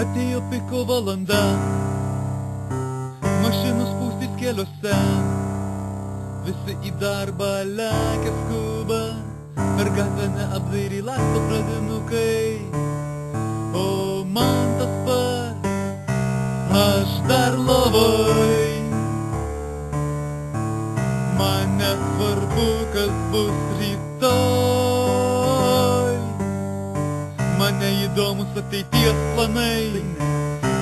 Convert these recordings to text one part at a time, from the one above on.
Atėjo piko valanda, mašinų spūstys keliuose, visi į darbą lekia skuba, per gatvę neapdairiai laksto pradinukai. O man tas pats, aš dar lovoj, man nesvarbu, kas bus rytoj. Man neįdomus ateities planai,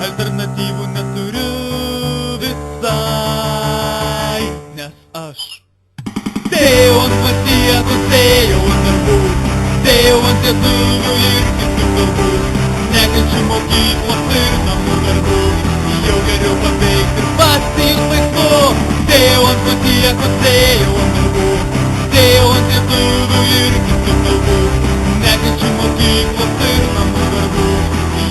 alternatyvų neturiu visai, nes aš dėjau ant pasiekus, dėjau ant darbų, dėjau ant lietuvių ir kitų kalbų, nekenčiu mokyklos ir namų darbų, jau geriau paveikti ir pasijus laisvu. Dėjau ant pasiekus, dėjau ant darbų, dėjau ant lietuvių ir kitų kalbų, nekenčiu mokyklos ir namų darbų,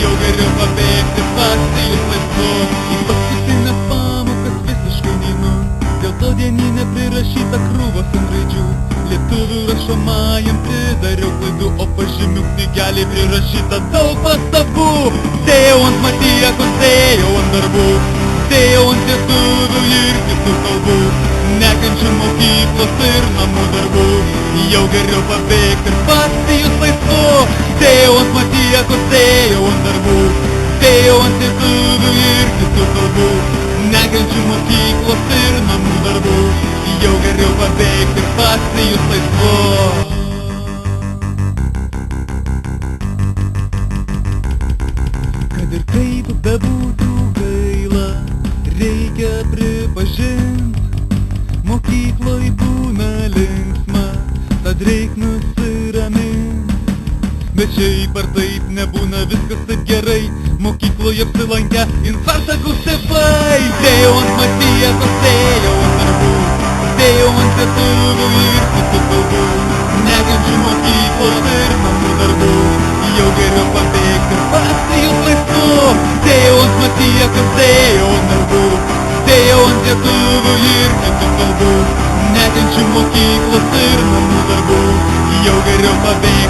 jau geriau paveikti ir pasijus laisvu. Į paskutinės pamokas visiškai neinu, dėl to dieninė prirašyta krūvos ant raidžių. Lietuvių rašomajam pridariau klaidų, o pažymių knygeliai prirašyta daug pastabų. Dėjau ant matiekos, dėjau ant darbų, dėjau ant lietuvių ir kitų kalbų, nekenčiu mokyklos ir namų darbų, jau geriau paveikti ir pasijus laisvu. Dėjau ant matiekos, dėjau ant darbų, dėjau ant lietuvių ir kitų kalbų, nekenčiu mokyklos ir namų darbų, jau geriau paveikti ir pasijus laisvu. Kad ir kaip bebūtų gaila, reikia pripažint, mokykloj būna linksma, tad reik nusiramint. Bet šiaip ar taip nebūna viskas taip gerai, mokykloje apsilankę infarktą gaus tėvai. Dėjau ant matiekos, dėjau ant darbų, dėjau ant lietuvių ir kitų kalbų, nekenčiu mokyklos ir namų darbų, jau geriau paveikti ir pasijus laisvu. Dėjau ant matiekos, dėjau ant darbų, dėjau ant lietuvių ir kitų kalbų, nekenčiu mokyklos ir namų darbų, jau geriau paveikti